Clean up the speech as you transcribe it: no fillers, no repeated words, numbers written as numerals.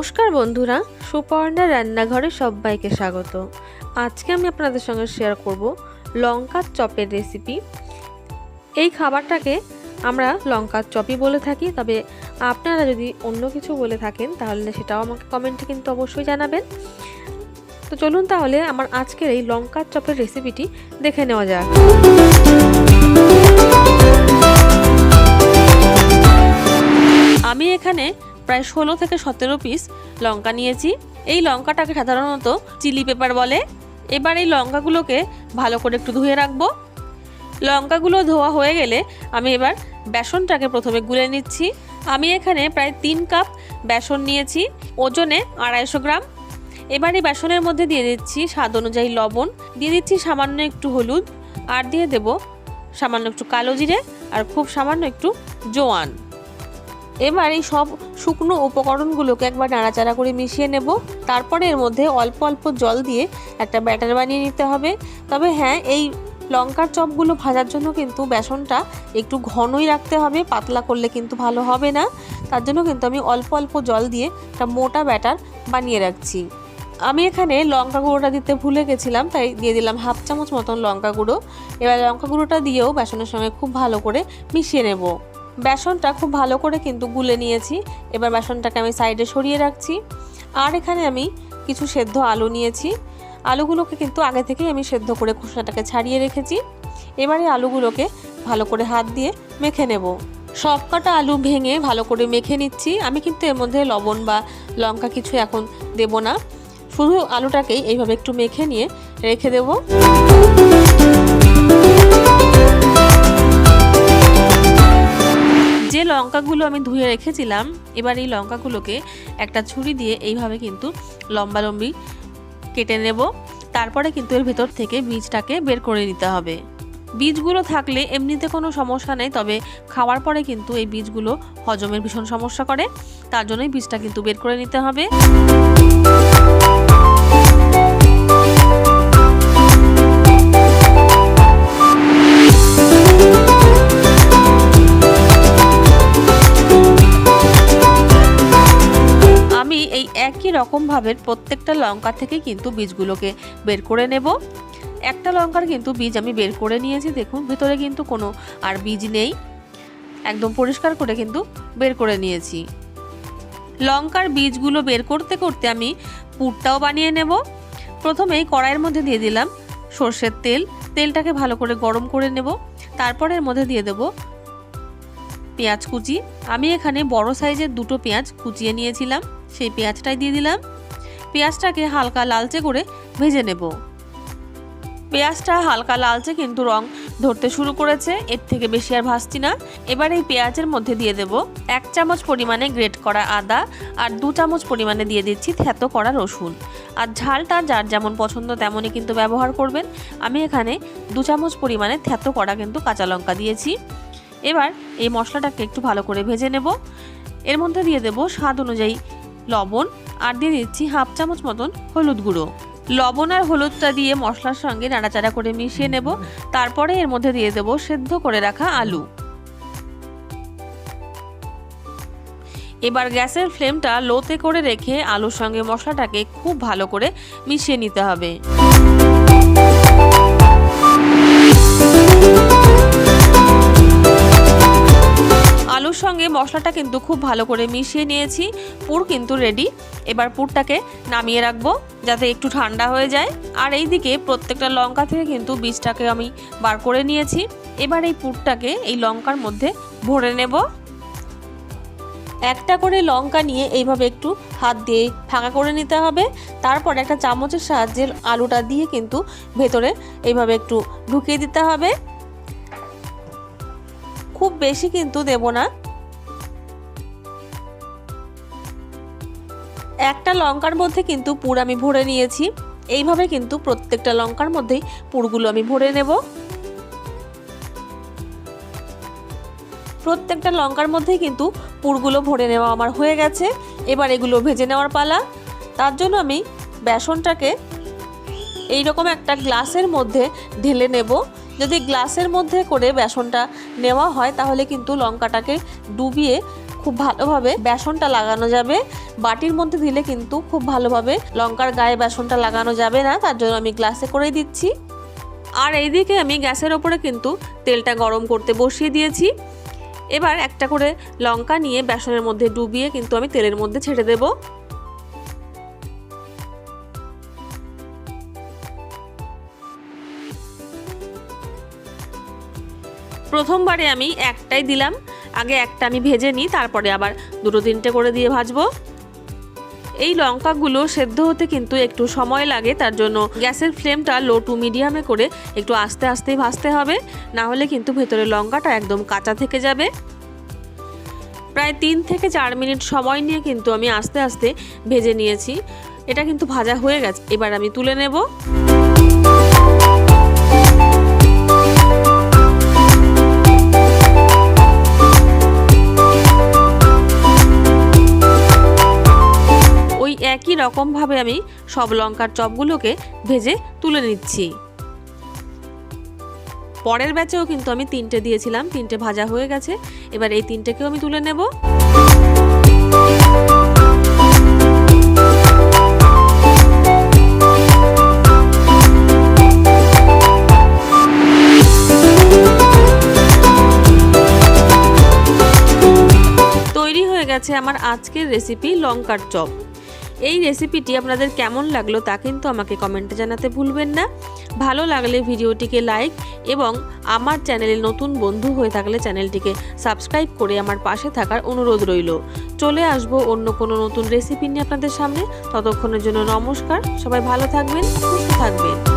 নমস্কার বন্ধুরা, সুপর্ণার রান্নাঘরে সবাইকে স্বাগত। আজকে আমি আপনাদের সঙ্গে শেয়ার করব লঙ্কার চপের রেসিপি। এই খাবারটাকে আমরা লঙ্কার চপই বলে থাকি, তবে আপনারা যদি অন্য কিছু বলে থাকেন তাহলে সেটাও আমাকে কমেন্টে কিন্তু অবশ্যই জানাবেন। তো চলুন তাহলে আমার আজকের এই লঙ্কার চপের রেসিপিটি দেখে নেওয়া যাক। আমি এখানে প্রায় 16 থেকে 17 পিস লঙ্কা নিয়েছি। এই লঙ্কাটাকে সাধারণত চিলি পেপার বলে। এবার এই লঙ্কাগুলোকে ভালো করে একটু ধুয়ে রাখবো। লঙ্কাগুলো ধোয়া হয়ে গেলে আমি এবার বেসনটাকে প্রথমে গুলে নিচ্ছি। আমি এখানে প্রায় 3 কাপ বেসন নিয়েছি, ওজনে 250 গ্রাম। এবার এই বেসনের মধ্যে দিয়ে দিচ্ছি স্বাদ অনুযায়ী লবণ, দিয়ে দিচ্ছি সামান্য একটু হলুদ, আর দিয়ে দেব সামান্য একটু কালো জিরে, আর খুব সামান্য একটু জোয়ান। এবার এই সব শুকনো উপকরণগুলোকে একবার নাড়াচাড়া করে মিশিয়ে নেব। তারপরে এর মধ্যে অল্প অল্প জল দিয়ে একটা ব্যাটার বানিয়ে নিতে হবে। তবে হ্যাঁ, এই লঙ্কার চপগুলো ভাজার জন্য কিন্তু বেসনটা একটু ঘনই রাখতে হবে, পাতলা করলে কিন্তু ভালো হবে না। তার জন্য কিন্তু আমি অল্প অল্প জল দিয়ে একটা মোটা ব্যাটার বানিয়ে রাখছি। আমি এখানে লঙ্কা গুঁড়োটা দিতে ভুলে গেছিলাম, তাই দিয়ে দিলাম 1/2 চামচ মতন লঙ্কা গুঁড়ো। এবার লঙ্কা গুঁড়োটা দিয়েও বেসনের সঙ্গে খুব ভালো করে মিশিয়ে নেব। বেসনটা খুব ভালো করে কিন্তু গুলে নিয়েছি। এবার বেসনটাকে আমি সাইডে সরিয়ে রাখছি। আর এখানে আমি কিছু সেদ্ধ আলু নিয়েছি। আলুগুলোকে কিন্তু আগে থেকেই আমি সেদ্ধ করে খোসাটাকে ছাড়িয়ে রেখেছি। এবারে আলুগুলোকে ভালো করে হাত দিয়ে মেখে নেব। সব কটা আলু ভেঙে ভালো করে মেখে নিচ্ছি। আমি কিন্তু এর মধ্যে লবণ বা লঙ্কা কিছু এখন দেব না, শুধু আলুটাকেই এইভাবে একটু মেখে নিয়ে রেখে দেব। যে লঙ্কাগুলো আমি ধুয়ে রেখেছিলাম, এবার এই লঙ্কাগুলোকে একটা ছুরি দিয়ে এইভাবে কিন্তু লম্বালম্বি কেটে নেব। তারপরে কিন্তু এর ভেতর থেকে বীজটাকে বের করে নিতে হবে। বীজগুলো থাকলে এমনিতে কোনো সমস্যা নেই, তবে খাওয়ার পরে কিন্তু এই বীজগুলো হজমের ভীষণ সমস্যা করে। তার জন্যই বীজটা কিন্তু বের করে নিতে হবে। একই রকমভাবে প্রত্যেকটা লঙ্কা থেকে কিন্তু বীজগুলোকে বের করে নেব। একটা লঙ্কার কিন্তু বীজ আমি বের করে নিয়েছি, দেখুন ভিতরে কিন্তু কোনো আর বীজ নেই, একদম পরিষ্কার করে কিন্তু বের করে নিয়েছি। লঙ্কার বীজগুলো বের করতে করতে আমি পুরটাও বানিয়ে নেব। প্রথমেই কড়াইয়ের মধ্যে দিয়ে দিলাম সর্ষের তেল। তেলটাকে ভালো করে গরম করে নেব। তারপরে এর মধ্যে দিয়ে দেব পেঁয়াজ কুচি। আমি এখানে বড় সাইজের 2টো পেঁয়াজ কুচিয়ে নিয়েছিলাম, সেই পেঁয়াজটাই দিয়ে দিলাম। পেঁয়াজটাকে হালকা লালচে করে ভেজে নেব। পেঁয়াজটা হালকা লালচে কিন্তু রং ধরতে শুরু করেছে, এর থেকে বেশি আর ভাজছি না। এবার এই পেঁয়াজের মধ্যে দিয়ে দেব 1 চামচ পরিমাণে গ্রেট করা আদা, আর 2 চামচ পরিমাণে দিয়ে দিচ্ছি থেতো করা রসুন। আর ঝালটা যার যেমন পছন্দ তেমনই কিন্তু ব্যবহার করবেন। আমি এখানে 2 চামচ পরিমাণে থেতো করা কিন্তু কাঁচা লঙ্কা দিয়েছি। এবার এই মশলাটাকে একটু ভালো করে ভেজে নেব। এর মধ্যে দিয়ে দেব স্বাদ অনুযায়ী লবণ, আর দিয়ে দিচ্ছি 1/2 চামচ মতন হলুদ গুঁড়ো। লবণ আর হলুদটা দিয়ে মশলার সঙ্গে নাড়াচাড়া করে মিশিয়ে নেব। তারপরে এর মধ্যে দিয়ে দেব সেদ্ধ করে রাখা আলু। এবার গ্যাসের ফ্লেমটা লোতে করে রেখে আলুর সঙ্গে মশলাটাকে খুব ভালো করে মিশিয়ে নিতে হবে। আলুর সঙ্গে মশলাটা কিন্তু খুব ভালো করে মিশিয়ে নিয়েছি। পুর কিন্তু রেডি। এবার পুরটাকে নামিয়ে রাখবো যাতে একটু ঠান্ডা হয়ে যায়। আর এইদিকে প্রত্যেকটা লঙ্কা থেকে কিন্তু বীজটাকে আমি বার করে নিয়েছি। এবার এই পুরটাকে এই লঙ্কার মধ্যে ভরে নেব। একটা করে লঙ্কা নিয়ে এইভাবে একটু হাত দিয়ে ফাঁকা করে নিতে হবে। তারপর একটা চামচের সাহায্যে আলুটা দিয়ে কিন্তু ভেতরে এইভাবে একটু ঢুকিয়ে দিতে হবে। খুব বেশি কিন্তু দেব না। একটা লঙ্কার মধ্যে কিন্তু পুর আমি ভরে নিয়েছি। এইভাবে কিন্তু প্রত্যেকটা লঙ্কার মধ্যেই পুরগুলো আমি ভরে নেব। প্রত্যেকটা লঙ্কার মধ্যেই কিন্তু পুরগুলো ভরে নেওয়া আমার হয়ে গেছে। এবার এগুলো ভেজে নেওয়ার পালা। তার জন্য আমি বেসনটাকে এইরকম একটা গ্লাসের মধ্যে ঢেলে নেব। যদি গ্লাসের মধ্যে করে বেসনটা নেওয়া হয় তাহলে কিন্তু লঙ্কাটাকে ডুবিয়ে খুব ভালোভাবে বেসনটা লাগানো যাবে। বাটির মধ্যে দিলে কিন্তু খুব ভালোভাবে লঙ্কার গায়ে বেসনটা লাগানো যাবে না, তার জন্য আমি গ্লাসে করে দিচ্ছি। আর এইদিকে আমি গ্যাসের ওপরে কিন্তু তেলটা গরম করতে বসিয়ে দিয়েছি। এবার একটা করে লঙ্কা নিয়ে বেসনের মধ্যে ডুবিয়ে কিন্তু আমি তেলের মধ্যে ছেড়ে দেব। প্রথমবারে আমি একটাই দিলাম, আগে একটা আমি ভেজে নিই, তারপরে আবার দুটো তিনটে করে দিয়ে ভাজবো। এই লঙ্কাগুলো সেদ্ধ হতে কিন্তু একটু সময় লাগে, তার জন্য গ্যাসের ফ্লেমটা লো টু মিডিয়ামে করে একটু আস্তে আস্তেই ভাজতে হবে, না হলে কিন্তু ভেতরে লঙ্কাটা একদম কাঁচা থেকে যাবে। প্রায় 3 থেকে 4 মিনিট সময় নিয়ে কিন্তু আমি আস্তে আস্তে ভেজে নিয়েছি। এটা কিন্তু ভাজা হয়ে গেছে, এবার আমি তুলে নেব। ওই একই রকমভাবে আমি সব লঙ্কার চপগুলোকে ভেজে তুলে নিচ্ছি। পরের ব্যাচেও কিন্তু আমি 3টে দিয়েছিলাম, 3টে ভাজা হয়ে গেছে। এবার এই 3টেকেও আমি তুলে নেব। তৈরি হয়ে গেছে আমার আজকের রেসিপি লঙ্কার চপ। এই রেসিপিটি আপনাদের কেমন লাগলো তা কিন্তু আমাকে কমেন্টে জানাতে ভুলবেন না। ভালো লাগলে ভিডিওটিকে লাইক এবং আমার চ্যানেলে নতুন বন্ধু হয়ে থাকলে চ্যানেলটিকে সাবস্ক্রাইব করে আমার পাশে থাকার অনুরোধ রইল। চলে আসবো অন্য কোনো নতুন রেসিপি নিয়ে আপনাদের সামনে। ততক্ষণের জন্য নমস্কার, সবাই ভালো থাকবেন, সুস্থ থাকবেন।